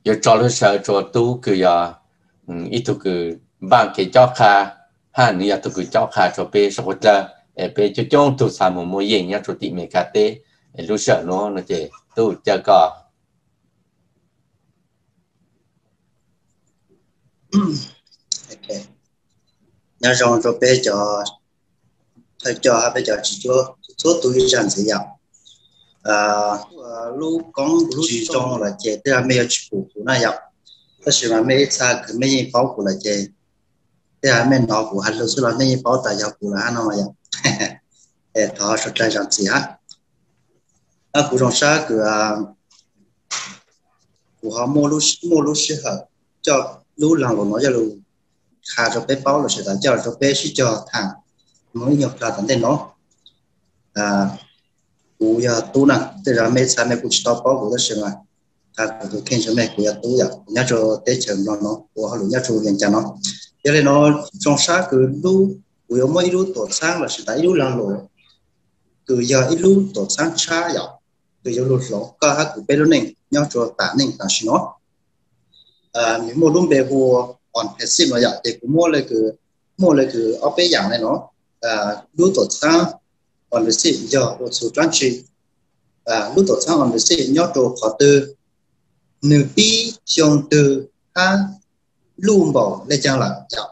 giờ cho nó sợ cho tu cứ giờ ít tu cứ vang cái cho kha ha nữa tu cứ cho kha cho bé sao cho bé cho trong tu sao một mối gì nhá cho tìm mấy cái té lúc sợ nó chỉ tu chờ có ok nhà rong cho bé cho thầy cho bây giờ chỉ cho số tuổi chẳng gì ạ lúc con lúc trong là chế tức là mấy chục cụ này ạ tất nhiên là mấy xa cái mấy bao cụ là chế tức là mấy nó cụ hành lúc là mấy bao tại giờ cụ là anh nói ạ để thọ sự trai chẳng gì hết cụ trong xa cụ họ mua lúc sẽ hợp cho lúc làm của nó cho lúc khá cho bé bao là sẽ đánh cho bé sẽ cho thằng mới nhập là tận tên nó cụ giờ tu nè tức là mấy sáng mấy cụ stop bao cụ đó xem mà cụ khen cho mấy cụ giờ tu giờ nhớ cho tết chừng nó của họ luôn nhớ cho hiện cho nó cho nên nó trong sáng cứ lu cụ giờ mấy lu tổ sáng là sẽ thấy lu làm rồi cứ giờ ít lu tổ sáng xa giờ cứ giờ lu lỗ có hát cụ bé luôn này nhớ cho tả nên tả xin nó nếu mua luôn về hồ còn hết xin rồi giờ thì cũng mua lại cứ ở bé dạng này nó lu tổ sáng còn receive giờ một số trang trí lúc tổ chức on receive nhớ đồ khó từ nửa pi trong từ ha luôn bỏ lên trang là chậm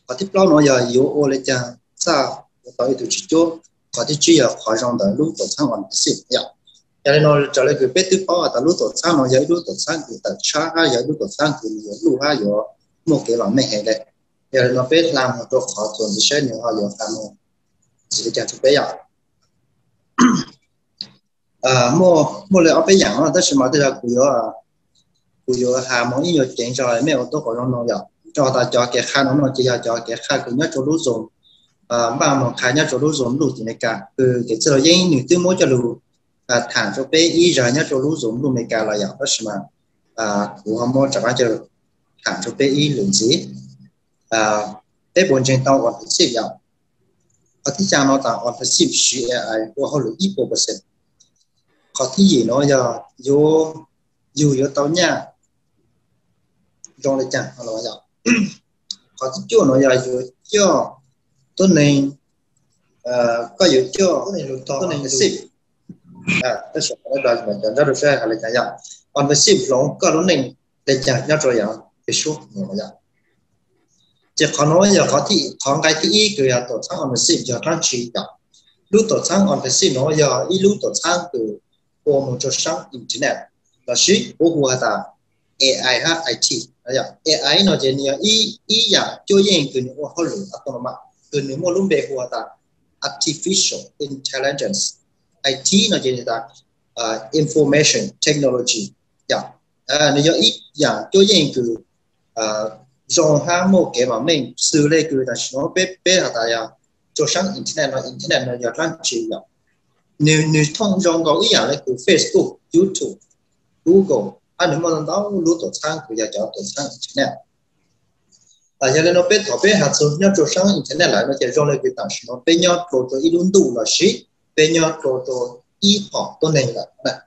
có tiếp đó nó giờ yếu ô lên trang sao tới từ chỉ chỗ có tiếp chỉ là khó trong đời lúc tổ chức on receive chậm cho nên nó trở lại cái bếp tiếp đó là lúc tổ chức nó giờ lúc tổ chức thì tại sao ha giờ lúc tổ chức thì lúc ha giờ một cái là mấy hệ đấy giờ nó bếp làm một chỗ khó chuẩn bị sẽ nhiều họ giờ làm chỉ để cho bé giờ mua lại ở bé dạng đó, tất nhiên mà tôi là cụ yếu hà mỗi nhiều chuyện rồi mấy ô tô của nó giờ cho ta cho cái khăn nó chỉ là cho cái khăn cái nhất cho lúa dùng ba một khăn nhất cho lúa dùng lúa thì này cả từ cái giờ giấy nửa tiếng mỗi cho lúa thẳng cho bé ý rồi nhất cho lúa dùng lúa này cả là giờ tất nhiên mà cụ họ mua chẳng cho thẳng cho bé ý lượng gì bé bốn trên tàu còn xếp giờ ởที่จางnó tạo on passive AI của họ là ít bộ phận cóที่gì nó giờ dù tao nha trong này chẳng nó giờ cóที่chỗ nó giờ dù cho tôi này có dù cho tôi này ship tất cả các đoàn mình đã được ra hay là chẳng giờ on passive nó có nó này để chẳng nhớ rồi giờ cái số nó giờ chỉ có nói giờ có thì có cái tí cứ là tổ chức on passive giờ trang trí giờ lúc tổ chức on passive nó giờ ít lúc tổ chức từ của một chỗ sáng internet là gì của hoa ta AI ha IT giờ AI nó chỉ là ý dạng cho những cái những họ lựa autonomous từ những mô lúc về hoa ta artificial intelligence IT nó chỉ là information technology giờ nó giờ ý dạng cho những cái dòng ha một cái mà mình xử lý cái là nó bé là tại cho sáng internet nó giờ lan truyền giờ nếu thông dòng có ý là cái Facebook, YouTube, Google anh muốn đó lúc tổ sang của giờ cho tổ sang internet cho nên nó bé hạt số nhớ cho sáng internet lại nó chỉ dòng lại cái tảng nó bé nhớ cho ít luôn đủ là gì bé nhớ cho ít họ tôi này là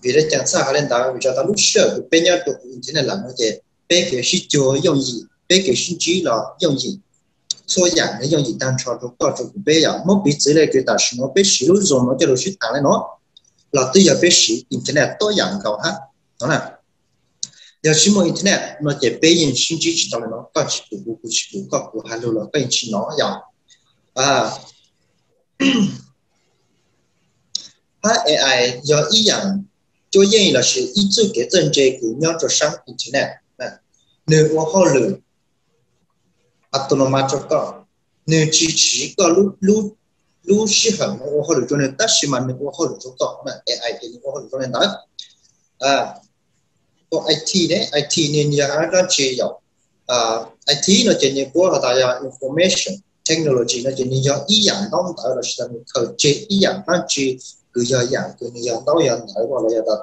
vì thế chẳng sao lên đó vì cho ta lúc sợ bé nhớ cho internet là nó chỉ bé cái sự cho dùng gì bé cái sự chỉ là dùng gì số dạng cái dùng gì đang cho bé giờ mất bị xử lý cái tảng nó bé sử dụng nó cho đồ xuất thẳng lên nó là tôi giờ bé sử internet tôi dạng cầu hát đó là giờ sử dụng internet nó chỉ bé những sự chỉ cho nó có chỉ của hai lô là cái chỉ nó giờ AI giờ ý dạng cho những là sự ý chí cái chân chế của nhau cho sang internet nếu họ lựa autonomous cho con nếu chỉ có lúc sử dụng họ lựa cho nên tất nhiên mà họ lựa cho con AI thì họ lựa cho nên đó có IT đấy IT nên giờ nó chỉ dọc IT nó chỉ như của họ là information technology nó chỉ như do ý dạng đó tạo là sự khởi chế ý dạng nó chỉ cứ giờ dạng cứ như dạng đó dạng nói gọi là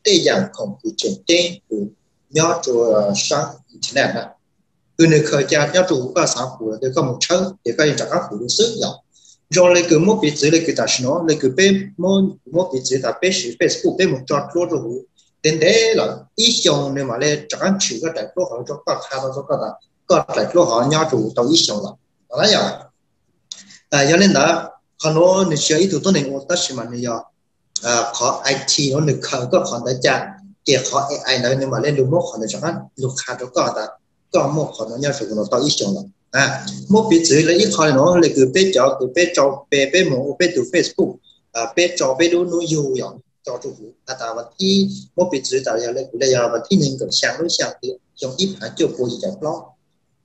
tê dạng không cứ chuyển tên cứ nhớ cho sang internet này cứ nơi khởi ra nhớ cho các sản phẩm để có một chơi để có những các phụ sức nhỏ rồi lấy cứ một vị trí lấy cứ ta nó lấy cứ bên một vị trí ta bên Facebook bên một chọn luôn rồi đến đấy là ý xong nên mà lên chẳng chịu cái đại lô họ cho các khá đó cho các là các đại lô họ nhau chủ tàu ý xong là đó là cho nên đó họ nói nếu chơi ý tụ tôi nên tôi chỉ mà nếu khó IT nó được có khó đại trả chỉ khó AI nói nhưng mà lên được một khó được chẳng hạn được khá đó có một khó nó nhau chủ nó tàu ý xong là một ví dụ là ít khó nó là cứ bé một bé từ Facebook bé cho bé đó nó nhiều rồi cho chủ ta vậtที่một ví dụ tại là đây là vậtที่หนึ่งกับsáng lúc sáng thì trong ít hạt chưa có gì cả lo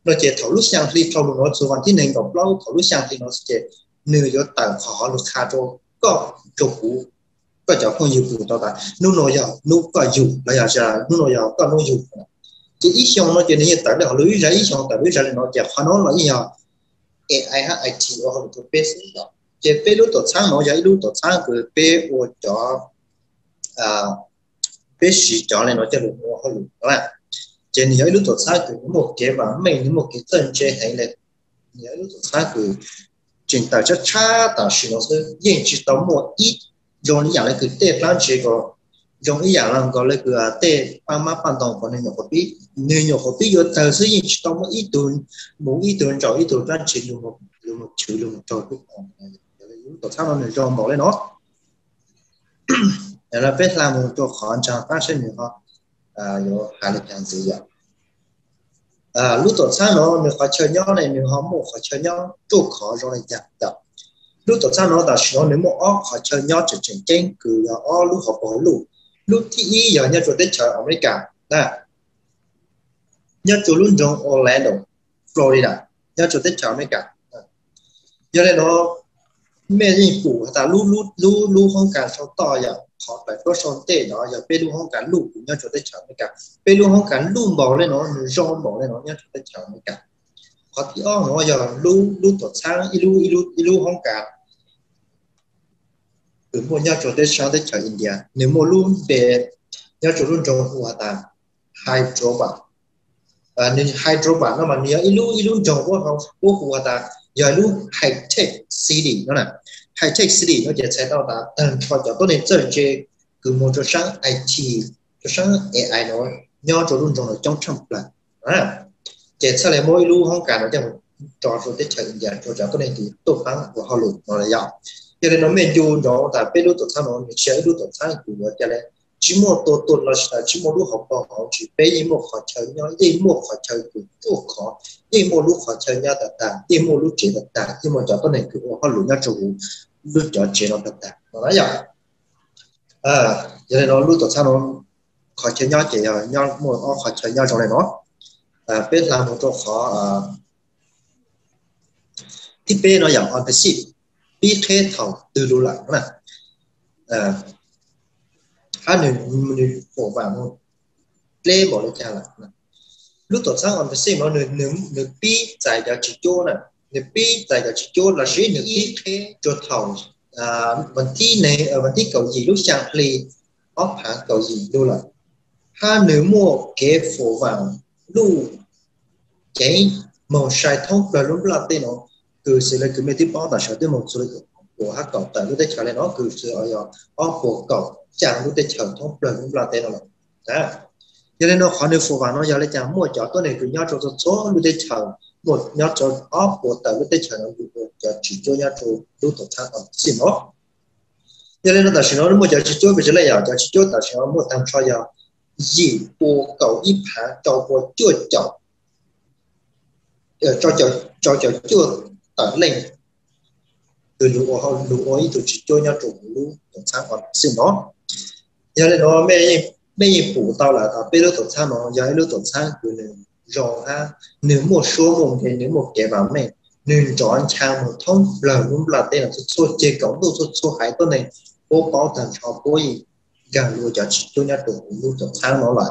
nó chỉ thầu lúc sáng thì thầu nó số vậtที่หนึ่งกับlo thầu lúc sáng thì nó sẽ nửa giờ tại khó lúc khá cho có chủ có cho không nhiều phụ tao ta nó nói giờ nó có nhiều là giờ nó nói giờ có nó nhiều chỉ ít xong nó chỉ nên tại đó lưới giấy xong tại lưới giấy nó chỉ khó nó là gì à AI IT hoặc là cái đó chỉ bé lúc tổ sáng nó giấy lúc tổ sáng cái bé của cho bé sĩ cho nên nó chỉ được mua hơi đúng không chỉ giấy lúc tổ sáng cái một cái và mình một cái chân chế hay là giấy lúc tổ sáng cái trình tạo cho cha tạo sự nó sẽ hiện chỉ tóm một ít dùng những dạng là cái tệp lan chỉ có dùng những dạng là gọi là cái tệp ban mát ban đồng của nên nhiều hộp bí rồi thời sự chỉ tóm một ít tuần cho ít tuần lan chỉ dùng một chữ dùng một trò cũng tổ chức nó cho một lên nó là biết làm một chỗ khó chẳng phát sinh nhiều họ có hai lực lượng gì vậy lúc tổ chức nó mình phải chơi nhau này mình họ một phải chơi nhau chỗ khó rồi giảm tập lúc tổ chức nó đã sửa nếu một ó phải chơi nhau chỉ chỉnh trên cứ ó lúc họ bỏ lúc thì giờ nhau chỗ đến chơi America nè nhau chỗ luôn trong Orlando Florida nhau chỗ đến chơi America cho nên nó mẹ gì phụ ta lu không cả sau to giờ họ phải có son tệ đó giờ pe lu không cả lu cũng nhau chỗ tới chợ mấy cả pe lu không cả lu bỏ lên nó rong bỏ lên nó nhau chỗ tới chợ mấy cả họ thì nó giờ lu tổ sang ilu không cả từ mua nhau chỗ tới chợ India nếu mua lu về nhau chỗ luôn trong hoa ta Hyderabad nên Hyderabad nó mà nhớ ilu trong hoa ta giờ lúc high tech city nó là high tech city nó chỉ sẽ đào tạo cho tôi nên chơi chơi cứ một chỗ sáng IT chỗ sáng AI nó nhau chỗ luôn trong là chỉ sau này mỗi lúc không cả nó chẳng cho tôi tới chơi giờ cho tôi nên thì tốt lắm của họ luôn nó là giàu cho nên nó mình dùng đó tại bên lúc tổ sang nó mình chơi lúc tổ sang của cho nên chỉ một tổ là chỉ một lúc học họ chỉ bé một họ chơi nhau một họ chơi của khó một lúc họ chơi nhau tất cả một lúc chỉ tất cả nhưng mà cho tôi này cứ họ lùi nhau chủ lúc cho chế nó tất cả nó nói vậy cho nên nó lúc tổ sang nó họ chơi nhau chỉ nhau một họ chơi nhau trong này nó biết làm một chỗ khó thì bé nó dạng on the seat biết thế thầu từ lúc lại nè hai người phổ vàng một lê bỏ lên cha là lúc tổ sang on the seat nó nửa bi dài ra chỉ chỗ nè nửa bi dài ra chỉ chỗ là dưới nửa bi thế cho thầu vấn thi này ở vấn thi cầu gì lúc sang play off hàng cầu gì đâu là hai nửa mua cái phổ vàng lúc cái màu sai thông là lúc là tên nó cứ sẽ là cứ mấy tiếp bao tại sao tới một số của hát cầu tại lúc đấy trở lại nó cứ sẽ ở của cầu chẳng lúc đấy trở thông là lúc là tên nó đó cho nên nó khó được phổ vàng nó giờ lại chẳng mua cho tôi này cứ nhau cho số lúc đấy trở một nhau cho của tại lúc đấy trở nó chỉ cho nhau cho lúc tổ chức ở xin nó cho nên nó tại sao nó mua cho chỉ cho bây giờ lại giờ chỉ cho tại sao mua tham cho giờ gì của cầu ít hàng cho của chưa chọn cho chưa tận lên từ lũ ấy từ cho nhau chủ lũ tổ chức còn xin nó giờ này nó mấy phụ tao là bây giờ tổ chức nó giờ lúc tổ chức từ rồi ha nếu một số vùng thì nếu một cái bảo mẹ nên chọn trang một thông là đúng là tên là số chế cổng số hai tuần này bố có thành cho bố gì gần luôn cho nhau chủ lũ tổ chức nó lại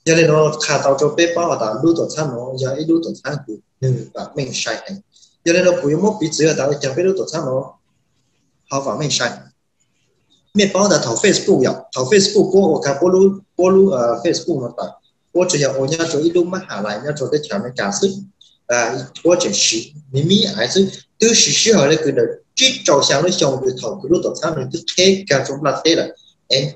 giờ này nó khá tao cho bé bao là lũ tổ chức nó giờ ấy lũ tổ chức từ nên và mình sai này cho nên nó bùi một bí dưới là chẳng biết được tổ chức nó họ và mình sai miền bao là thầu Facebook vậy thầu Facebook của cả bố lu Facebook nó tại bố chỉ là ôi nhau cho ít lúc mà hạ lại nhau cho tới chả mấy cả sức bố chỉ xí mí ai sức từ xí hỏi là cứ được chỉ trâu sáng nó xong được thầu cứ lúc tổ chức nó cứ thế cả trong là thế là em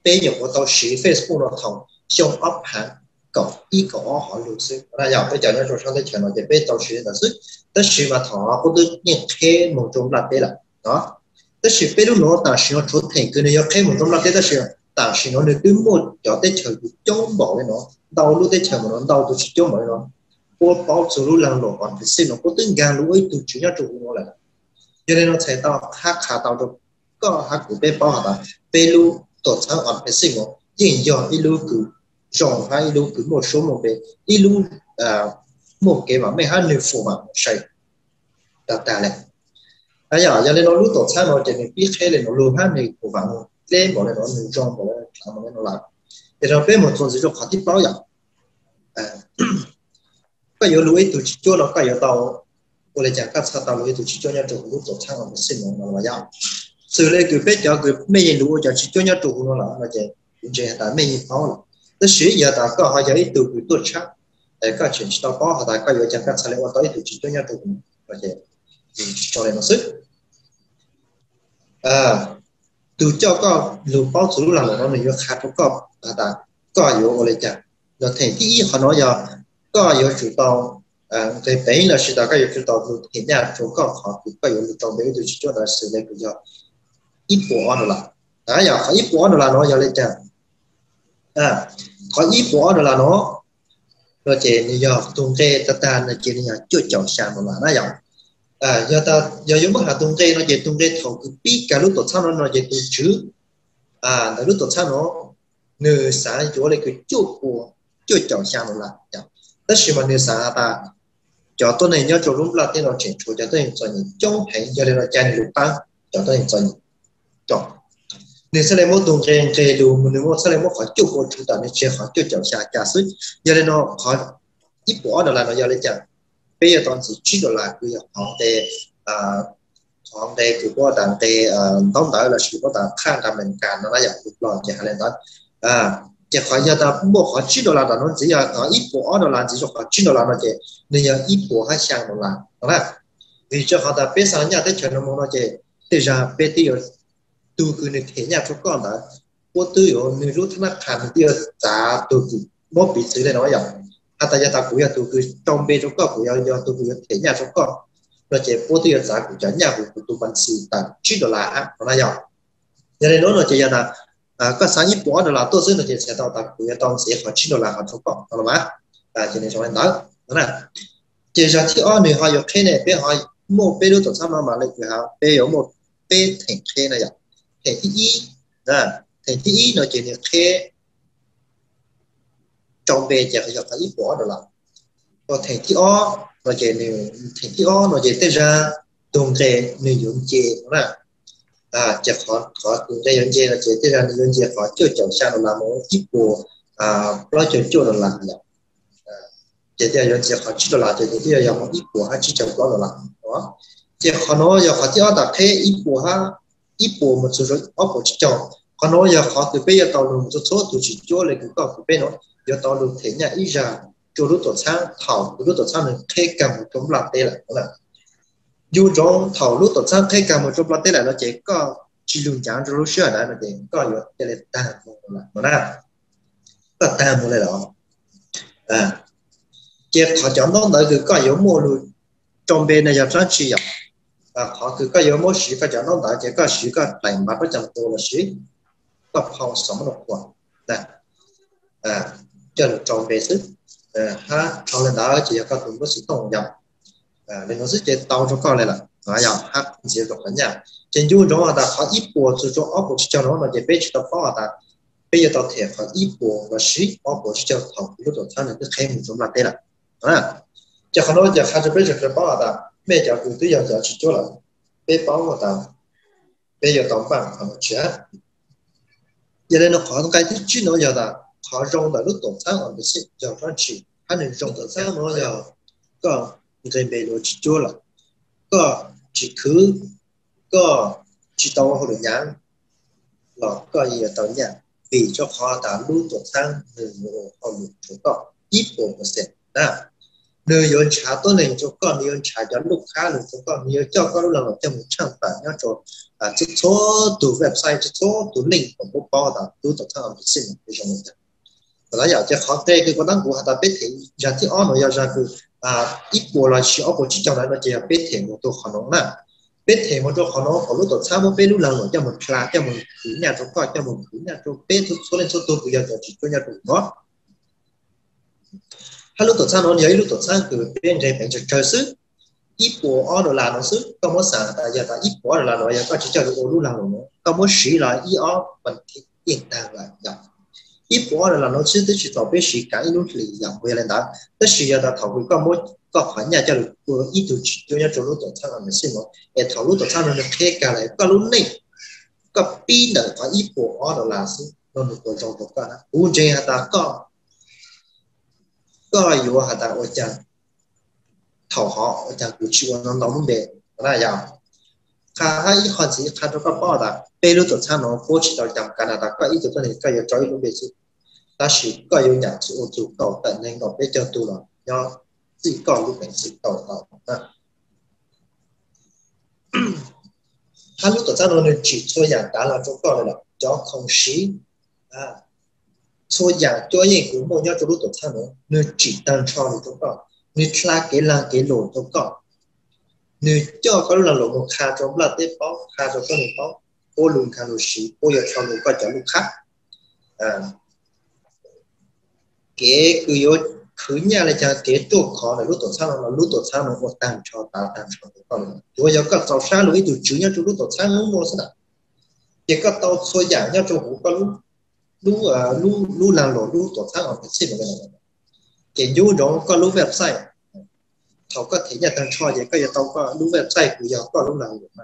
bây giờ có tao sử Facebook nó thòng xong up hàng cậu ý cậu họ lưu sư là giờ bây giờ nó rồi sang tới chuyện nó thì bây tao sử là sức tất sử mà thọ có được những cái một trong là thế là đó tất sử bây lúc nó ta sử nó trốn thành cái này cái một trong là thế tất sử ta sử nó được đứng một chỗ tới chờ chống bỏ cái nó đau lúc tới chờ mà nó đau tôi chỉ chống bỏ nó có bao số lúc lần lộ còn phải xin nó có tiếng gan lúc ấy tôi chỉ nhớ trụ nó là cho nên nó thấy tao hát khá tao được có hát của bé bao hả bé lu tổ chức còn phải xin nó nhưng giờ ilu cứ chọn hai ilu cứ một số một bé ilu một cái mà mấy hai người phụ mà sai đặt ta này bây giờ cho nên nó lúc tổ chức nó chỉ nên biết thế là nó luôn hai người phụ mà lên bỏ lên nó người chọn bỏ lên làm cái nó làm thì nó bé một tuần chỉ cho khó tiếp bao giờ cái yếu lúa tụi cho nó cái yếu tàu tôi lại chẳng các sao tàu lúa tụi cho nhau chủ lúc tổ chức nó xin nó là vậy sự lấy cứ biết cho cứ mấy người lúa cho cho nhau chủ nó là chỉ chỉ là mấy người pháo là tất sử giờ ta có họ giới từ cái tổ chức để các chuyện tao có họ ta có yếu chẳng các sao lại qua tới tụi cho nhau chủ là chỉ cho nên nó sức từ cho có lúa bao số là nó mình khá có ta có yếu lại chẳng rồi thànhที่họ nói giờ có yếu chủ tàu cái đấy là sự ta có yếu chủ tàu thì nhà chủ họ thì có yếu chủ tàu đấy thì cho là sự này bây giờ ít bỏ nó là giờ có ít bỏ nó là nó giờ lên chẳng có ít bỏ nó là nó rồi chỉ giờ tung tê ta là chỉ là chưa chọn sang mà nó giờ giờ ta giờ giống như là tung tê nó chỉ tung tê thầu cứ biết cả lúc tổ chức nó chỉ từ chữ là lúc tổ chức nó nửa sáng chỗ này cứ chưa chọn sang mà là tất nhiên mà nửa sáng ta cho tôi này nhớ chỗ lúc là tên nó chuyển chủ cho tôi cho những trong hành cho nên là cha này lúc tăng cho tôi cho những chọn nếu sau này một tuần trên đủ nếu một sau này một khỏi chụp một chúng ta nên chưa khỏi chưa chọn xa cả sức cho nên nó khỏi ít bỏ đó là nó do lên chẳng bây giờ toàn chỉ $1 bây giờ họ đây cứ có đàn tê tóm tới là chỉ có đàn khang đàn mình càn nó dạng được lo chỉ hay lên đó chỉ khỏi giờ ta mua khỏi $1 là nó chỉ là có ít bỏ đó là chỉ cho khỏi $1 nó chỉ nên giờ ít bỏ hay sang $1 đó là vì cho họ ta biết sáng nhà tới chuyện nó nó chỉ bây giờ bây giờ tôi cứ nên thế nhà cho con đó có tôi ở nơi lúc thằng khám tiêu giá tôi cứ mất bị xử lý nói vậy ta giờ ta cũng giờ tôi cứ trong bê cho con cũng giờ tôi cứ thế nhà cho con rồi chỉ có tôi giá cũng chẳng nhà của tôi bán xì tận $1 nó là vậy cho nên nó chỉ là có sáng ít bỏ $1 tôi xin là chỉ sẽ tao ta cũng giờ tao sẽ khoảng $1 họ cho con đó là cho nên cho nên đó là chỉ là thì ở nơi họ有开呢别họ một bê đôi tổ chức mà lại cứ họ bê có một bê thành khai này vậy thànhที่1nó chỉ là khai trong bê chỉ có ít bỏ $1 còn thànhที่2nó chỉ là thànhที่2nó chỉ tới ra đồng chế nội dung chế là chỉ có đồng chế nội dung là chỉ tới ra nội dung chế có chưa chọn sang là một ít bộ lo chọn $1 vậy chỉ tới giờ chỉ có $1 chỉ tới giờ một ít bộ hay chỉ chọn $1 đó chỉ có nó giờ cóที่2đặt khai ít bộ một số bộ chỉ chọn còn nó giờ có từ bây giờ tàu lùng một số từ chỉ cho lại cứ có từ bên nó giờ tàu lùng thế nhà ít ra cho lúc tổ sang thảo lúc tổ sang mình khai cầm một trong lạt tê lại là dù trong thảo lúc tổ sang khai cầm một trong lạt tê lại nó chỉ có chỉ lùng trắng cho lúc xưa đấy nó chỉ cóอยู่แต่ละตาหมดละก็ตามหมดเลยเหรอเจ้าขอจำต้องได้คือก็อยู่หมดเลยจงเป็นในยามสั้นชีอ่ะเขาคือก็อยู่หมดชีก็จำต้องได้เจ้าก็ชีก็แต่งมาประจำตัวละชีก็พอสมรภูมินะจนจงเป็นซึ่งเขาlên đó chỉ có cùng có sự tôn trọng nên nó rất dễ tao cho con này là giờ hát chỉ được cả nhà trên du đó là có ít bộ cho ốc của cho nó là để biết cho nó là bây giờ tao thể có ít bộ và sĩ ốc của cho thầu lúc đó thằng này cứ khen mình chúng là thế là cho họ nói giờ khai cho biết cho nó là bây giờ từ từ giờ chỉ cho là biết báo mà tao bây giờ tao bằng họ chuyện giờ đây nó có cái thứ chi nó giờ là họ rong là lúc tổ chức ở cái sự giờ phát triển anh nên rong tổ chức nó giờ có người bề đồ chỉ cho là có chỉ cứ có chỉ tàu họ được nhang là có gì tàu nhang vì cho họ đã lúc tổ chức người họ được cho có ít bộ một set nơi yon trả tôi này cho con yon trả cho lúc khác rồi cho con nhiều cho con lúc nào cho 100 nhá cho chỉ số từ website chỉ số từ link của bộ bao đó từ tổ chức làm xin cái trong này đó là giờ khó tệ cái con đang của họ biết thì giờ thì ở nó giờ cứ ít bộ là chỉ ở bộ chỉ trong đó nó chỉ biết thì một tổ khả năng nè biết thì một tổ khả năng của lúc tổ chức một biết lúc nào cho một class cho một thứ nhà cho coi cho một thứ nhà cho biết số lên số tôi bây giờ chỉ cho nhà chủ đó hay lúc tổ chức nó nhớ lúc tổ chức cứ bên trên phải chơi sức ít bộ ở đó là nó sức có một sản tại giờ ít bộ là nó giờ có chỉ chơi được lúc nào nữa có một sĩ là ít ở phần hiện tại là ít bộ là nó sẽ chỉ tàu biết sĩ cái lúc thì giảm về lên đó tất nhiên là thầu có một có khoản nhà cho được ít từ cho nhà chủ lúc tổ chức là mình xin nó để thầu lúc tổ chức nó được kê cả lại có lúc này có pin nữa có ít bộ ở đó là sức nó được của trong tổ chức uống chơi ta cóอยู่หาตาอาจารย์เท่าเขาอาจารย์กูชื่อว่าน้องมุ่งเด็กอะไรอย่างข้าให้คนสิข้าต้องก็ป้อตาเปรูตัวช่างน้องโคชิตอจำกันนะตาก็อีตัวนี้ก็ยังจอยลูกเบสิแต่สิก็ยังอยากจะอุจุเก่าแต่ในก็ไปเจอตัวเราย่อสิก็ลูกเป็นสิเก่านะถ้าลูกตัวช่างน้องเนี่ยจิตช่วยอย่างการเราจงก็เลยหรอกจอคงสี所以呀，做嘢佢冇咗做到餐咯，你只單炒你都講，你拉幾浪幾路都講，你做嗰兩路冇卡咗乜啲包，卡咗嗰啲包，嗰輪卡路時，嗰日炒路嗰就路卡，嘅佢有佢nhà嚟就嘅做khó là lúc tổ餐là lúc tổ餐nó tăng cho cái con, rồi giờ các tàu xa lối từ chữ nhau cho lúc tổ餐nó mua sao, chỉ các tàu xôi giả nhau cho hủ con lúc làm lộ lúc tổ chức ở cái gì mà cái này cái nhu đó có lúc website họ có thể nhận tăng cho vậy cái tao có lúc website của giờ có lúc làm mà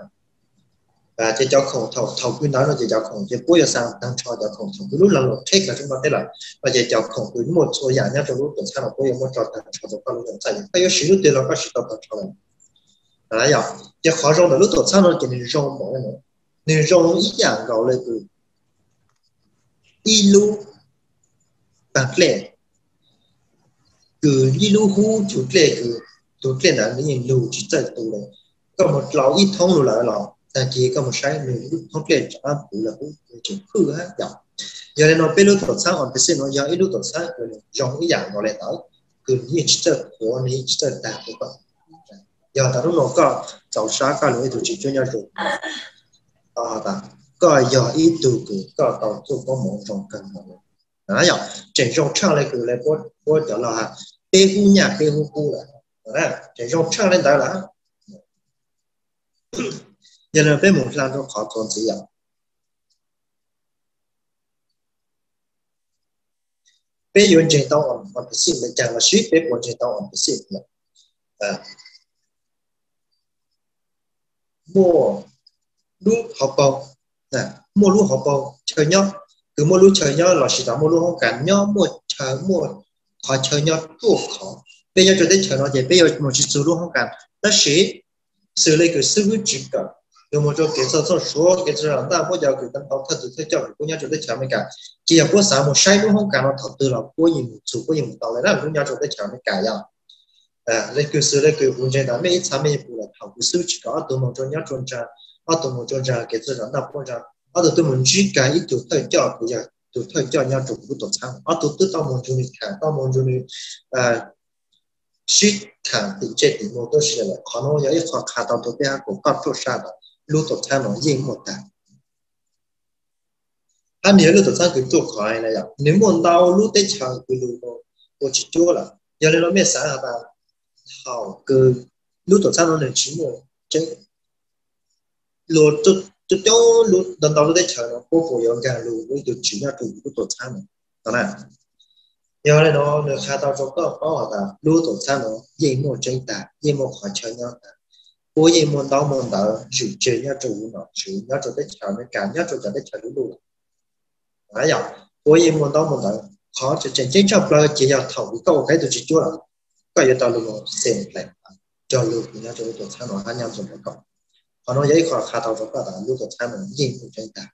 và chỉ cho khổng thầu cứ nói là chỉ cho khổng chỉ bây giờ sang tăng cho khổng thầu lúc làm lộ check là chúng ta thấy là và chỉ cho khổng cứ một số dạng nhá cho lúc tổ chức là bây giờ một cho tăng cho có lúc website cái yếu sử dụng tiền là có sử dụng tăng cho này đấy giờ chỉ khó trong là lúc tổ chức nó chỉ nên trong mọi người nên trong ít dạng gọi là từ ilu bằng lệ cứ ilu hu chủ lệ cứ chủ lệ là những lưu chỉ tới tụ này có một lão ít thông luôn là lão ta chỉ có một sai mình thông lệ cho anh là cũng chỉ khử hết dòng giờ này nó bên lúc tổ sáng on bên xin nó giờ ít lúc tổ sáng rồi trong cái dạng gọi là tới cứ những chỉ tới của này chỉ tới đạt của con giờ ta lúc nó có cháu sáng cả lối tổ chỉ cho nhau rồi ta có giờ ít từ cứ có tàu tôi có một trong cần mà giờ chỉ trong trang này cứ lại bố cho là bê hu nhà bê hu cu là chỉ trong trang này đó là giờ là bê một lần nó khó còn gì vậy bê yuan chỉ tao on cái gì mình chẳng là suy bê một chỉ tao on cái gì mua lúc học bao mua lúa họ bao chơi nhau cứ mua lúa chơi nhau là chỉ là mua lúa không cả nhau mua họ chơi nhau tốt khó bây giờ cho đến chơi nó thì bây giờ một chỉ số lúa không cả tất sĩ xử lý cái sự chỉ cả rồi một chỗ cái số cái số là mỗi giờ cái tăng tốc thật sự cho của nhau cho đến chơi mấy cả chỉ là có sao một sai lúa không cả nó thật từ là có gì một số có gì một tàu này là của nhau cho đến chơi mấy cả nhau lấy cái xử lý cái vấn đề đó mấy ít sao mấy phụ là thầu cái sự chỉ có từ một chỗ nhau trốn ra ở tụi mình cho ra cái sự đó có ra ở tụi mình chỉ cái ít tụi thời cho bây giờ tụi thời cho nhau chủ của tổ chức ở tụi tao muốn cho mình tao muốn cho mình shit thằng thì chết thì một tôi sẽ là khó nói với khó khăn tao tụi bé của con tôi sao đó lúc tổ chức nó gì một ta anh nhớ lúc tổ chức cái tổ khó này là nếu muốn tao lúc tới chờ cái lúc tôi chỉ cho là giờ này nó mới sáng là tao hảo cứ lúc tổ chức nó là chỉ một chứ lúa tôi cho lúa đợt đầu tôi chờ nó có phổ biến cả lúa với được chỉ là chủ của tổ chức này đó này giờ này nó khai tao cho có là lúa tổ chức nó dễ một tranh tài dễ một khỏi chơi nhau có dễ một đau chủ chơi nhau chủ nó chủ nhau cho tới chờ mới cả nhau cho tới chờ lúa đấy giờ có dễ một đau khó cho tranh chấp là chỉ là thầu câu cái tôi chỉ cho là cái giờ tao lúa xem lại cho lúa nhau cho tổ chức nó hai nhau rồi nó còn họ nói giấy khó khăn tao cho các bạn lúc tổ chức nó dễ một tranh tài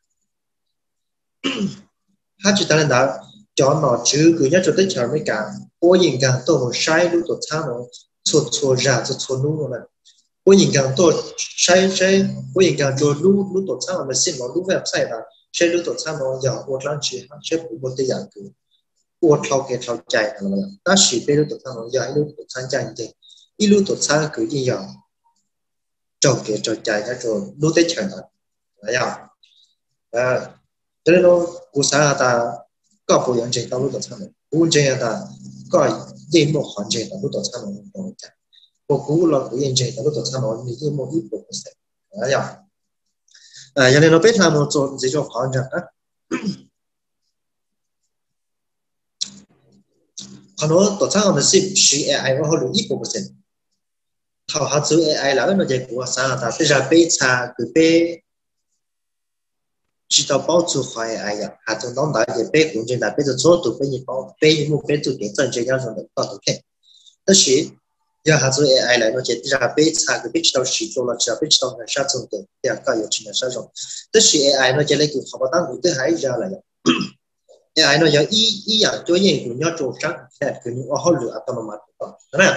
hát chỉ ta lên đó cho nó chứ cứ nhớ cho tới chờ mấy cả cố nhìn cả tôi một sai lúc tổ chức nó xô ra cho xô luôn này bố nhìn càng tôi sai bố nhìn càng cho lú tổ sang mà xin nó lú website là sai lú tổ sang nó giờ một lần chỉ sai một cái dạng cứ một thao cái thao chạy là mà ta chỉ biết lú tổ sang nó giờ lú tổ sang chạy như thế lú tổ sang cứ như giờ trồng cái trồng chạy cho lú tới chạy là à cho nên nó cú sáng ta có bộ dạng trình tao lú tổ sang này cú trình ta có gì một hoàn trình tao lú tổ sang nó một cú là cú yên chạy tao lú tổ sang nó như một ít bộ sẽ cho nên nó biết làm một số gì cho hoàn chẳng á còn nó tổ chức nó xịn chỉ AI nó hơi ít bộ phận thảo hạt chữ AI là nó chạy của sáng ta bây giờ bây xa cứ bây chỉ tao bảo chú phải AI à hạt chữ nó đã chạy bây cũng chỉ là bây giờ số tụ bây nhiêu bao bây một bây tụ cái chân chơi nhau rồi được có thể但是giờ hạt chữ AI là nó chạy bây giờ bây xa cứ bây tao sử dụng là chỉ bây tao là sát dụng được thì có nhiều chuyện là sát dụng但是AI nó chạy lấy cái học tăng của thứ hai giờ là AI nó giờ ý dạng cho những của nhau trộn trắng là cái những họ lựa automatic đó nè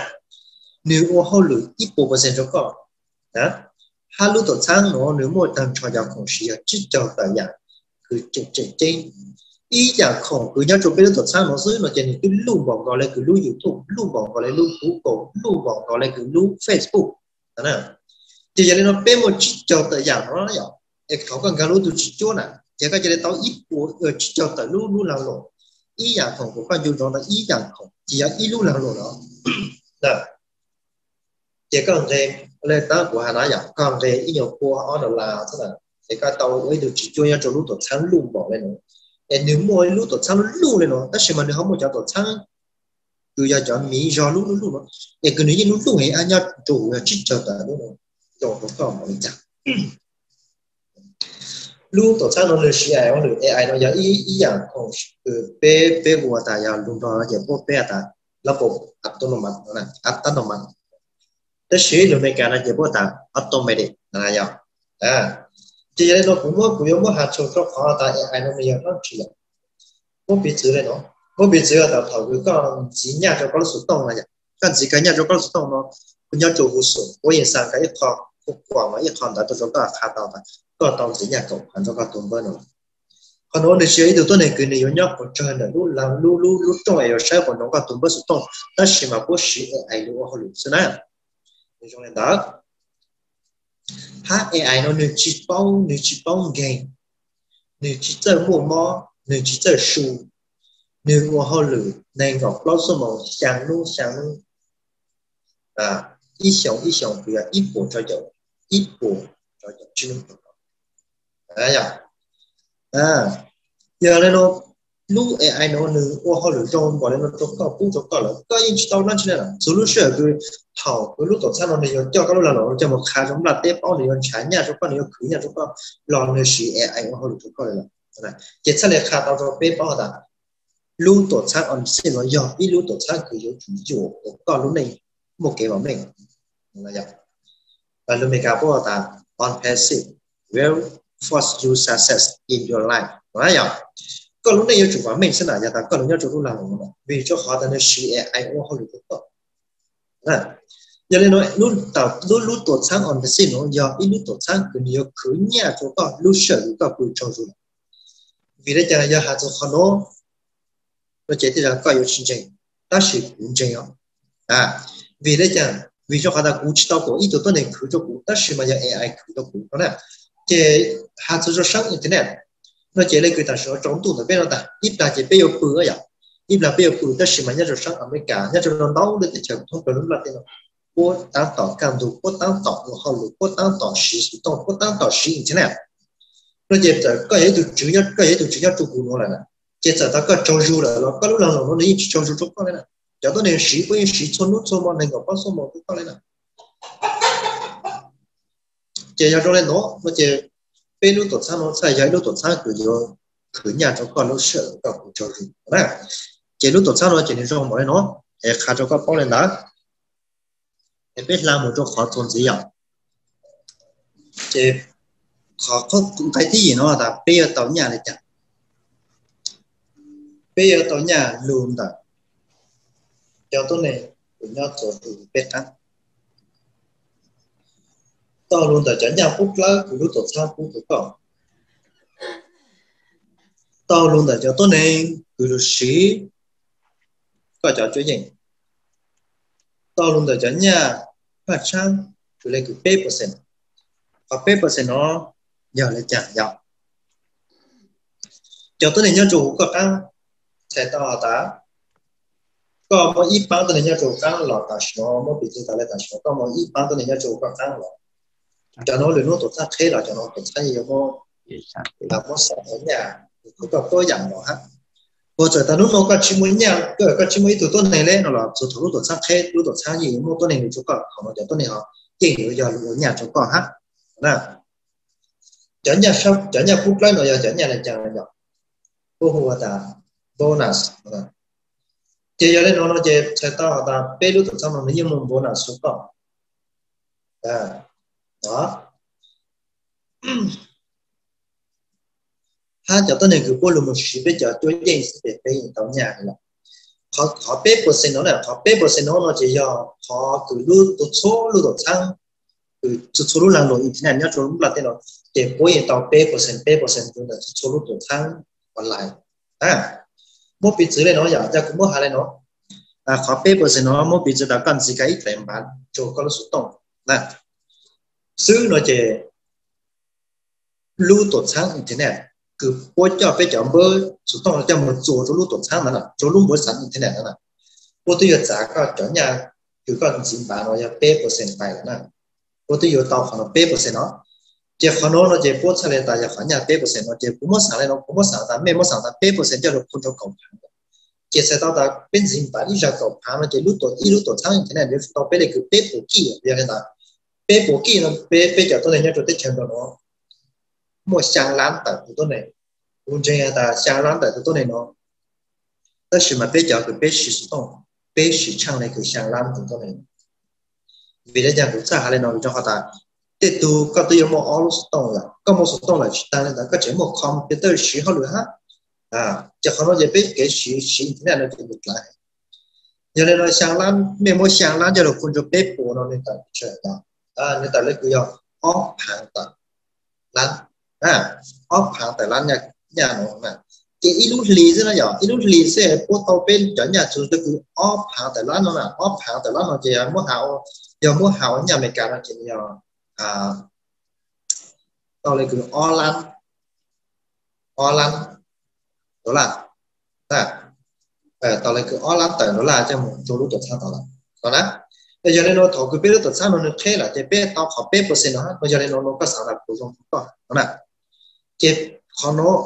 nếu họ lựa ít bộ phận cho có đó hai lúc tổ sáng nó nếu một thằng cho nhau không sử dụng chỉ cho tại dạng cứ trên ý dạng không cứ nhau trộn bên tổ sáng nó dưới nó chỉ những cái lưu vòng gọi là cái lưu YouTube lưu vòng gọi là lưu Google lưu vòng gọi là cái lưu Facebook đó nè chỉ cho nên nó bên một chỉ cho tại dạng nó là không cần cái lưu từ chỉ chỗ nào chỉ có chỉ tao ít của chỉ cho tới lúc làm lộ ý dạng không của con dùng đó là ý dạng không chỉ là ý lúc làm lộ đó nè chỉ có về lên ta của Hà Nội dạng còn về ý nhiều của họ đó là tức là chỉ có tao với được chỉ cho nhau cho lúc tổ sáng luôn bỏ lên rồi nếu mỗi lúc tổ sáng luôn lên rồi tất nhiên mà nếu không một cho tổ sáng cứ giờ chọn mỹ do lúc đó để cứ nếu như lúc ấy anh nhau chủ chỉ cho tới lúc đó rồi nó còn một chẳng lúc tổ chức nó là AI nó là AI nó giờ ý dạng không bé của ta giờ lúc đó giờ bộ bé ta là bộ autonomous thế sĩ lúc này cái là giờ bộ ta automatic là giờ chỉ là nó cũng có hạt số cho họ ta AI nó bây giờ nó chỉ là có biết chữ này nó có biết chữ là thầu cái con chỉ nhà cho con số đông là giờ con chỉ cái nhà cho con số đông nó cũng nhớ chủ số có hiện sang cái kho quả mà ít còn đã tôi cho khá tao ta có tao chỉ nhà cậu hắn cho các tuần bên rồi còn nó để chơi được tôi này cứ nhiều nhóc của chơi là lúc trong ấy sai của nó các tuần bên số tông ta chỉ mà có sĩ AI lúc họ luyện thế này trong này đó AI nó nếu chỉ bao game nếu chỉ chơi mua mò nếu chỉ chơi su nếu họ luyện nên gặp lâu số một sáng luôn ít xong bây giờ ít bộ cho dầu ít bộ cho dầu chuyên giờ này nó lúc AI nó nữa họ lựa chọn bỏ lên nó cho có là có những chuyện tao nói chuyện là số lúc sửa cái thảo cái lúc tổ chức nó này cho các lúc là nó cho một khá giống là tép bao nhiêu trái nhà cho con nhiều khử nhà cho con lò nơi sĩ AI họ lựa chọn coi là chỉ sẽ là khá tao cho tép bao là lúc tổ chức on xin nó giờ ít lúc tổ chức cứ chủ còn lúc này một cái bảo mình là vậy và lúc mình gặp bao là on passive will force you success in your life nói vậy còn lúc này yêu chủ của mình sẽ là nhà ta còn lúc nhau chủ làm vì cho họ ta nó sử AI họ được tốt cho nên nói lúc tổ chức on the scene nó giờ ít lúc tổ chức cứ nhiều cứ nhà cho con lúc sở có cứ cho rồi vì đấy cho giờ hạt cho họ nó chỉ là có yêu chương trình ta sử cũng trình vì đấy vì cho họ ta cũng chỉ tao có ít tổ này cứ cho cũng ta sử mà giờ AI cứ tao cũng đó nè chỉ hạt cho sáng internet nó chỉ lấy cái tài số trong tủ nó biết ta ít là chỉ bây giờ bự vậy ít là bây giờ bự ta chỉ mà nhớ rồi sáng ở mấy cả nhớ rồi nó nấu được thì chẳng không cần lúc là thế nào cô tăng tỏ cam đủ cô tăng tỏ của họ đủ cô tăng tỏ sĩ tỏ cô tăng tỏ sĩ thế nào nó chỉ là cái gì từ chữ nhất chụp nó là chỉ là ta có trâu ru là nó có lúc nào nó đi trâu ru chụp con này nè cho tôi nên sĩ với sĩ chôn nút chôn mòn này có số một con này nè chỉ là trong này nó chỉ bên lúc tổ chức nó sai trái lúc tổ chức cứ nhà cho con nó sợ các cụ cho gì đấy chỉ lúc tổ chức nó chỉ nên cho mọi nó để khá cho các bao lên đó để biết làm một chỗ khó tồn gì vậy chỉ khó cũng thấy gì nó là bây giờ tàu nhà này chẳng bây giờ tàu nhà luôn đó cho tôi này của nhau tổ chức biết đó tao luôn tại chán nhà phúc lá của lúc tổ sang phúc của con tao luôn tại cho tôi nên của lúc sĩ có cho chuyện gì tao luôn tại chán nhà phát sang của lấy của percent và percent nó giờ lại chẳng giàu cho tôi nên nhớ chủ có ăn sẽ tao ta có một ít bán tôi nên nhớ chủ ăn là ta nó một bị ta lại ta có một ít bán tôi nên nhớ chủ có ăn là cho nó luyện nó tổ sang thế là cho nó tổ sang nhiều hơn là có sản ở nhà cũng có tôi giảm nó ha或者他如果个起码样个起码一头多年嘞，那了就投入多少开，入多少亿，么多年就搞，好嘛，就多年哈，建有要有年就搞哈，那讲讲少讲讲不来了要讲讲来讲来讲，不和的 bonus 啊，接下来呢就才到的百六多少呢，因为 bonus 搞，啊。他叫到那个波罗蜜水比较多认识的被人到nhà了，เขา8%nó làเขา8%nó chỉ do họ cứ lưu tổ số lưu tổ sang cứ số lưu làm rồi internet nhớ số lưu là thế nào để bố hiện tàu 8% cũng là số lưu tổ sang còn lại một bị chữ này nó giả ra cũng một hai này nóเขา8% nó một bị chữ đã cần gì cái tiền bán cho con số tổng là xứ nó chỉ lưu tổ sang internet cứ bố cho phải chọn bơ số tông là cho một chỗ lúc tổ sáng là chỗ lúc bữa sáng như thế này là bố tôi giờ giá có chọn nhà cứ còn chín bán nó 8% phải là bố tôi giờ tàu khoảng 8% nó chỉ khoảng nó chỉ bố trả lại tại giờ khoảng nhà 8% nó chỉ cũng mất sáng này nó cũng mất sáng tại mấy mất sáng tại 8% cho được không cho cộng chỉ sẽ tao đã bên chín bán ít ra cộng nó chỉ lúc tổ sáng như thế này để tao bé để cứ bé bổ kỹ bây giờ là bé bổ kỹ nó bé cho tôi này nhớ cho tới chân nó một sáng láng tại tôi này cũng chỉ là sáng láng tại tôi này nó但是嘛，比较个比市动，比市场那个sáng láng của tôi này vì thế rằng cũng sao hay nói cho họ ta tiếp tục có tôi một all động là có một số động là chúng ta là có thể một computer sử họ được ha chỉ không nói gì biết cái sử thế này nó thì được lại giờ này nó sáng láng mình muốn sáng láng cho được con cho biết bộ nó nên ta chơi đó nên ta lấy cái off hàng ta láng off hàng tại láng nhà nó mà cái ít lúc lì thế nào ít lúc lì sẽ có tàu bên cho nhà chúng tôi cứ off hàng tại láng nó là off hàng tại láng nó chỉ là mua hào nhà mình cả là chỉ là tàu lấy cứ online đó là tàu lấy cứ online tại đó là cho một số lúc tổ sang tàu là đó là bây giờ này nó thầu cứ biết tổ sang nó thế là chỉ biết tàu họ biết % nó bây giờ này nó có sản lập của chúng đó là chỉ còn nó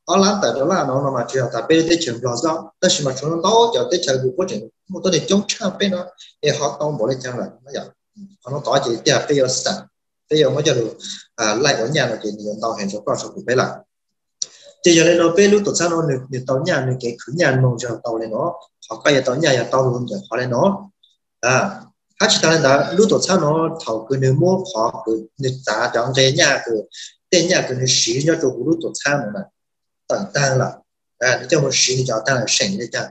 online tại đó là nó mà chỉ là biết tới trường lo do但是嘛从đó cho tới trường của trường một tôi để chống chạm bên nó để họ tao bỏ lên trang là nó giờ nó tỏ chỉ là bây giờ sản bây giờ mới cho được lại ở nhà là chỉ nhiều tàu hàng số con số của bé là chỉ giờ này nó bé lúc tổ sang nó được tàu nhà được cái khử nhà mong cho tàu này nó họ coi tàu nhà là tàu luôn rồi họ lên nó hát chỉ ta là lúc tổ sang nó thầu cứ nếu mua họ cứ nếu trả chọn cái nhà cứ tên nhà cứ nếu xí cho chủ lúc tổ sang mà tận tăng là cho một xí cho tăng là sành đấy cha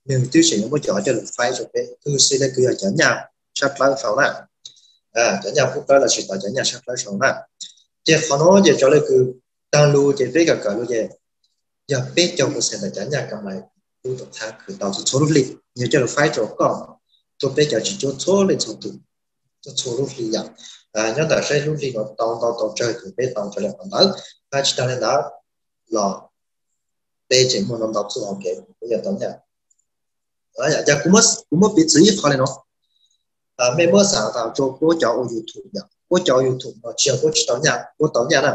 nhưng tiêu sĩ nó có cho được phải rồi bé cứ xây lên cứ ở chợ nhà sắp lại sau nè chợ nhà phúc đó là sự tại chợ nhà sắp lại sau nè chỉ họ nói về cho lại cứ tăng lưu chỉ biết cả lưu về giờ biết cho một sẽ là chợ nhà cầm lại lưu tổ sang cứ tạo số lúc lịch nhiều cho được phải cho con tôi biết cho chỉ cho số lên số tụ cho số lúc lịch dạng nhớ tại sao lúc lịch nó tàu chơi thì biết tàu cho lại còn tới chỉ ta lên đó là đây chỉ một năm đọc số học kể bây giờ tàu nhà giờ cũng mất biết gì khó này nó mấy bữa sáng tạo cho cô cháu ở YouTube nó chiều cô tàu nhà nè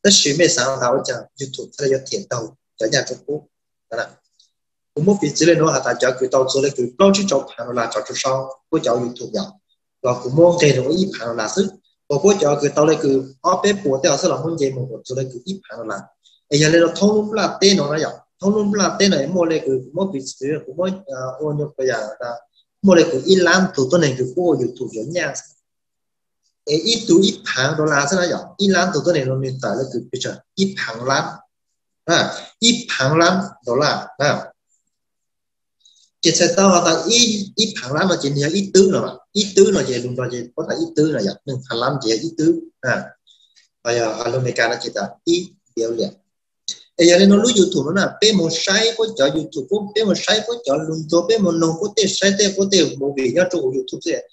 tất nhiên mấy sáng tạo cho YouTube thay cho tiền tàu cho nhà cho cô là cũng mất biết gì nó hả ta cho cái tàu số này cái bao nhiêu cháu hàng là cho sau cô cháu YouTube nhà và cũng mua cái nó ít hàng là sức và cô cháu cái tàu này cái ở bên bộ theo sẽ là muốn gì mà số này cái ít hàng là bây giờ nó thông luôn là tên nó vậy thông luôn là tên này mua lại cái mua bị gì cũng mua ô nhiễm bây giờ là mua lại cái Iran tụi tôi này cái cô YouTube giống nhau ít hàng đô la thế nào vậy Iran tụi tôi này nó nên tại là cái bây giờ ít hàng lắm đô la chỉ sẽ tao họ ta ít hàng lắm mà chỉ là ít tứ nó chỉ luôn rồi chỉ có thể ít tứ là vậy nhưng hàng lắm chỉ ít tứ bây giờ America nó chỉ là ít điều liền bây giờ nó lúc YouTube nó là bé một sai có cho YouTube bé một sai có cho luôn cho bé một nông có thể sai thế có thể một vị nhau trong YouTube thế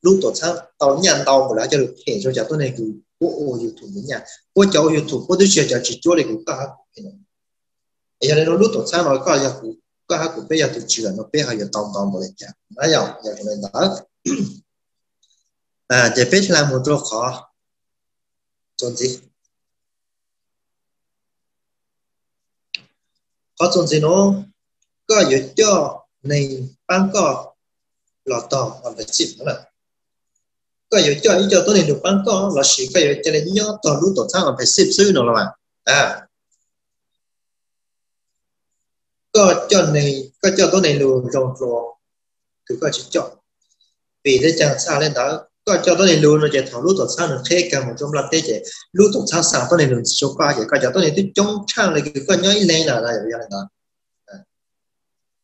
lúc tổ sao tao nhận tao một lá cho được hệ cho tôi này cứ có YouTube nữa nha có cho YouTube có thể cho chỉ cho để cũng cả bây giờ nó lúc tổ sao nó có giờ có hai cụ bây giờ tôi chỉ là nó bé hay giờ tao một lần nha đấy giờ cho nên đó giờ bé làm một chỗ khó chọn gì có chọn gì nó có giờ cho này bán có lọt tàu hoặc là chip nữa có giờ cho ý cho tôi này được bán có là chỉ có giờ cho nên nhớ tàu lúc tổ sao phải ship xứ nữa là mà có cho tôi này luôn rồi cứ có chỉ chọn vì thế chẳng sao lên đó có cho tôi này luôn rồi chỉ thảo lúc tổ sao nó thế cả một trong lần thế chỉ lúc tổ sao sáng tôi này luôn số qua chỉ có cho tôi này tôi chống trang này cứ có nhớ lên là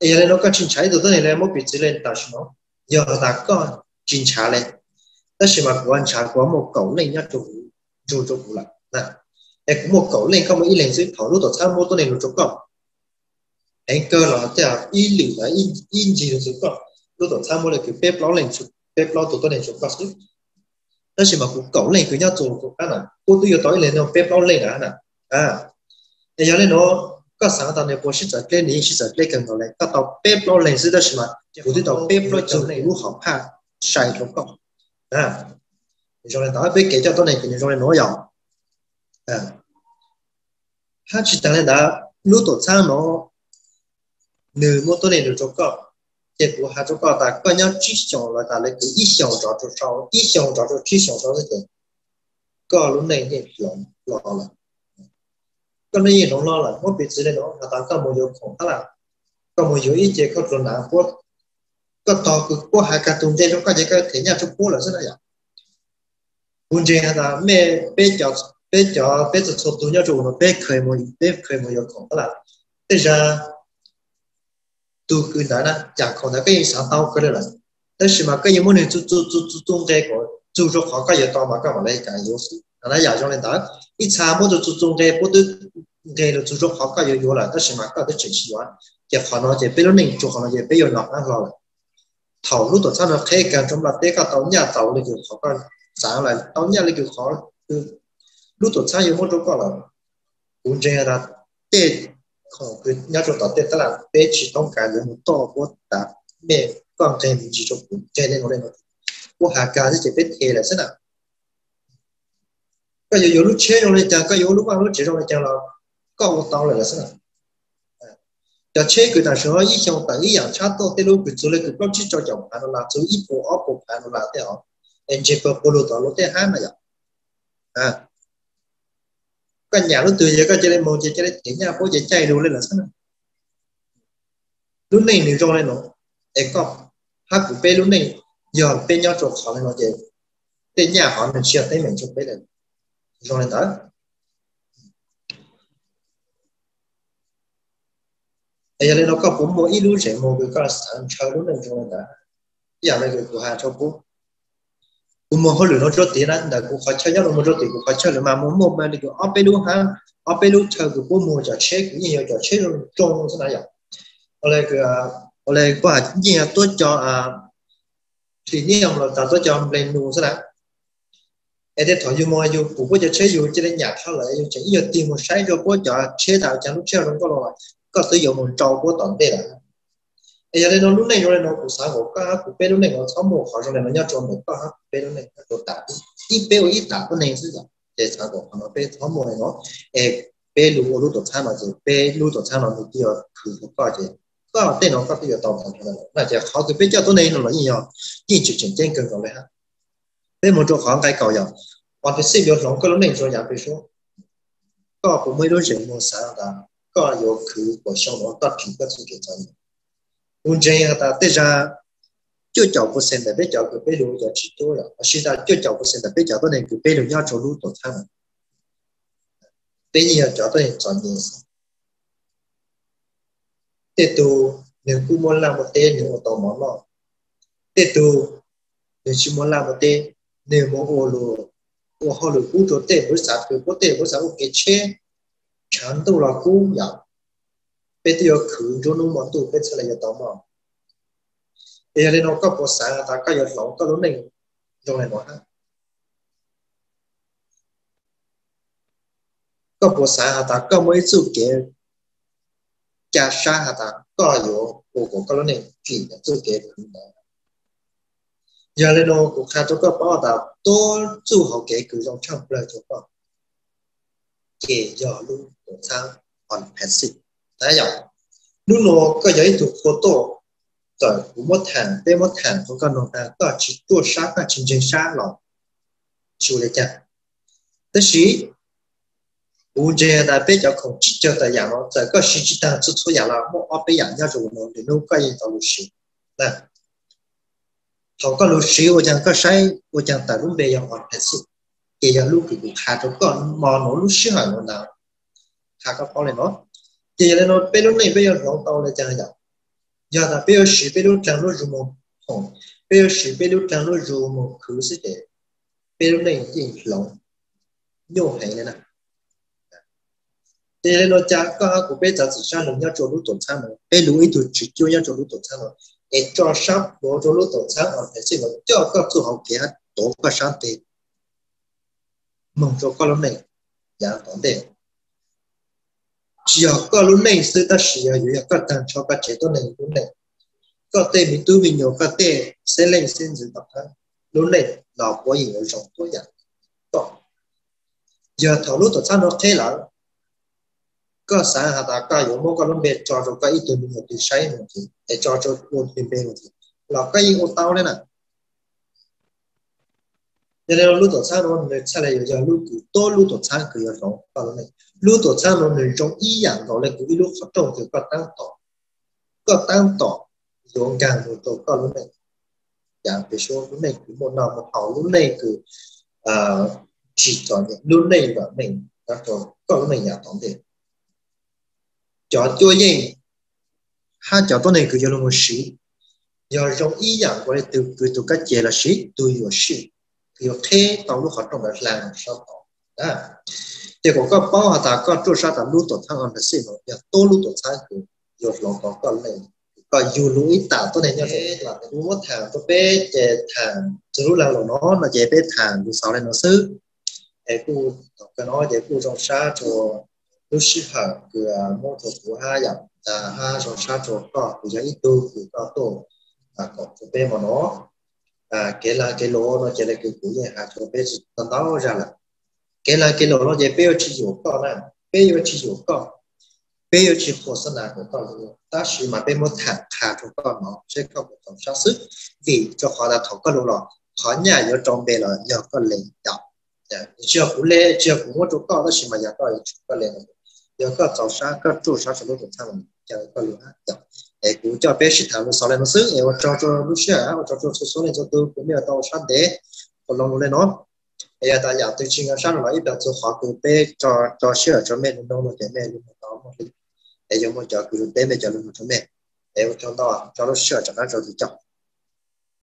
vậy đó nó có chính trái tôi này là một bị chỉ lên ta nó giờ ta có chính trái lên đó là quan trọng của một cấu lên nhá chủ là nè cũng một cấu lên không ý lên dưới thảo lúc tổ sao mua tôi này luôn chỗ cộng anh cơ là chả ý liệu là in gì được có lúc đó tham mua là cái bếp ló lên bếp ló tụi tôi này chụp có sức đó là mà cũng cổng lên cứ nhau chụp cũng cái nào cô tôi tối lên nó bếp ló lên nè bây giờ nó có sáng tạo này bố sĩ giật lên đi sĩ giật lên cần rồi có tàu bếp ló lên dưới đó mà cô tôi tàu bếp ló chụp này lúc học ha sai không có rồi đó biết kể cho tôi này thì rồi nó giàu hát chỉ tăng lên đó lúc tổ sang nó nửa một tuần này được cho có, kết quả hai cho có ta có nhau chỉ xong là ta lấy cái ít xong cho sau, ít xong cho chỉ xong cho cái có lúc này thì lo là, cái này nó lo là, một biệt gì đấy nó là ta có một yếu không là, có một yếu ít chế có rồi nào có to có hai cái tung chế nó có cái thế nhà chụp là rất là vậy, vấn đề là mẹ bé cho tụi nhau chụp nó bé khơi một yếu không là, bây giờ tôi cứ nói là chẳng còn là cái sáng tạo cái là,但是嘛，cái gì muốn nên注重这个，注重好个嘢多嘛，干嘛来讲有事，那亚洲人打一查么就注重这，不都这个注重好个有了，但是嘛，个都真喜欢，也好了，也别人能做好了，也别有哪样了，头路都差了，可以干中了，这个到nhà到那个好个，啥来到nhà那个好，路都差有么做过了，文这样的，这。không cứ nhớ cho tao tết là bé chỉต้องการnhững một to của ta mẹ con trai mình chỉ cho chơi nên nó lên của hà ca thì chỉ biết thế là thế nào cái yếu lúc chơi rồi chẳng cái yếu lúc ăn lúc chơi rồi chẳng là có một tao là thế nào giờ chơi cái nào số ý trong tại ý dạng chat tôi lúc cái chỗ này cái bao chỉ cho chồng anh là chỗ ít bộ ốp bộ anh là thế nào anh chỉ có bộ đồ lúc thế hai mà vậy cái nhà nó từ giờ cái chơi một chơi thế nhà bố chạy đồ lên là sao lúc này nếu cho lên nó em có hát của bé lúc này giờ bé nhau trộn khó lên nó chơi bé nhà họ mình chia tới mình chụp bé lên cho lên đó bây giờ nó có bốn mỗi ít lúc sẽ một cái cái sản chơi lúc này cho lên đó giờ này cái của hai cho bố cũng một hồi nó cho tiền anh đã cũng phải chơi nhau một chút tiền cũng phải chơi mà một mà được ở bên luôn ha ở bên luôn chơi cũng có mua cho chơi cũng nhiều cho chơi rồi trông thế này vậy ở đây qua nhiều tôi cho thì nhiều là tôi cho lên luôn thế nào ở đây thằng dùng mua dùng cũng có cho chơi dùng chơi nhà thao lại dùng chỉ giờ tiền một sai cho có cho chơi thảo chẳng lúc chơi nó có rồi có sử dụng một trâu có tận đây là bây giờ nó lúc này rồi nó cũng sáng của bên lúc này nó sáu một họ trong này nó nhau trộn được có bên lúc này nó tạo ít tạo cái này chứ để sáng của nó bên sáu một này nó bên lúc tổ tham mà gì bên lúc tổ tham nó được nhiều cứ có gì có tên nó có cái tàu thằng này là chỉ họ cái bên cho tôi này nó là gì chỉ chỉnh trên cần rồi ha bên một chỗ họ cái cầu giờ còn cái xếp vô nó cái lúc này rồi nhà bên số có cũng mấy đôi chuyện một sáng là có nhiều cứ của xong nó tập trung cái sự kiện này vấn đề là bây giờ chưa chọn của sen để bây giờ cái bây giờ chỉ tôi là hiện tại chưa chọn của sen để bây giờ tôi này cái bây giờ nhau cho lúc tổ tham bây giờ cho tôi chọn gì để tôi nếu cứ muốn làm một tên nếu một tàu món lọ tê tu nếu chỉ muốn làm một tên nếu một ô họ được cú chỗ tê với sát cứ có tê với sát cái chế chán tu là cú ya bây giờ khử cho nó món tu bây giờ là tàu mỏ bây giờ nó có bộ sáng ta có giờ lỏng có lúc này trong này nó ha có bộ sáng ta có mấy sự kiện cha sa ta có nhiều của có lúc này chỉ là sự kiện giờ lên nó cũng khá cho các bảo ta tôi chú học cái cứ trong trong lời cho các kể giờ luôn sang on passive đấy giờ lúc nó có giấy thuộc photo rồi cũng mất hàng bé mất hàng của con nó ta có chỉ tua sát là chính chính sát rồi chú lấy chặt thế sĩ u giờ ta bé cho không chỉ cho ta dạng nó giờ có sĩ chỉ ta chút số dạng là một ở bé dạng nhau rồi nó để nó có gì tao lúc sĩ nè họ có lúc sĩ u chẳng có sai u chẳng ta lúc bé dạng on passive kể giờ lúc thì khá cho con mò nó lúc sĩ hàng nó nào khá có bao này nó kể giờ nó bé lúc này bé giờ nó tao lấy chẳng dạng giờ ta bây giờ sĩ bây giờ trang lúc dùng một hồng bây giờ sĩ bây giờ trang lúc dùng một khứ sẽ để bây giờ này gì lòng nhiều hay nè thế nên nó chắc có của bây giờ chỉ sang được nhau chỗ lúc tổn thương rồi bây giờ ít tuổi chỉ cho nhau chỗ lúc tổn thương rồi để cho sắp bố chỗ lúc tổn thương ở phải xin nó cho các chỗ học kia tổ các sáng thì mong cho con lúc này dạng tổn đề chỉ có lúc này sự ta sử dụng các thằng cho các chế độ này lúc này có thể mình tu mình nhiều có thể sẽ lên sinh dự tập hơn lúc này nó có nhiều trong tối giản đó giờ thảo lúc tổ chức nó thế là có sáng hạt ta có những món con lúc về cho cái ý tưởng mình được sai một tí để cho một bên bên một tí là cái gì cũng tao đấy nè cho nên lúc tổ chức nó người sau này giờ lúc lúc tổ chức cứ ở trong vào này lúc tổ chức nó người trong ý dạng đó là cứ lúc phát trong thì có tăng tỏ dùng càng một tổ có lúc này dạng về số lúc này cứ một nào một hậu lúc này cứ chỉ cho những lúc này và mình các tổ có lúc này nhà tổng thể cho gì hai cháu tôi này cứ cho nó một sĩ giờ trong ý dạng của từ các chế là sĩ tôi hiểu sĩ thì thế tao lúc họ trong cái làng sao đó thì có bao hạt ta có chỗ sao ta lúc tổ thăng on là sĩ rồi tôi lúc tổ thăng cứ giờ lòng có này còn dù lúc ít tạo tôi này nhau thế là cũng mất hàng tôi bé chế hàng từ lúc nào nó là chế bé hàng từ sau này nó xứ để cô cái nói để cô trong xa cho lúc xí hàng cứ mua thuộc của hai dạng hai trong xa cho có cứ ít tu cứ có tổ còn tôi bé mà nó cái là cái lỗ nó chỉ là cái củ này cho bé tận đó ra là cái lỗ nó chỉ bé chỉ dùng có nè bé chỉ dùng có bây giờ chỉ có sân nào của con rồi, ta chỉ mà bên một thằng khá cho con nó sẽ không có tổng sát sức vì cho họ đã thấu cái lỗ lọ họ nhà ở trong bề là nhờ con lên đọc, chưa cũng có chỗ con đó chỉ mà nhà con lên giờ có tổng sát có chủ sát cho lúc của thằng chờ con lỗ đọc để cũng cho bé sĩ thằng sau này nó sức để cho lúc xưa cho số này cho tôi cũng biết tao sát để còn lòng lên nó bây giờ ta giả từ chính sát nó ít cho họ cứ bé cho sửa cho mẹ nó một cái mẹ nó một để cho một chỗ cứ đến bây giờ luôn cho mẹ để cho nó sửa cho nó rồi thì chọn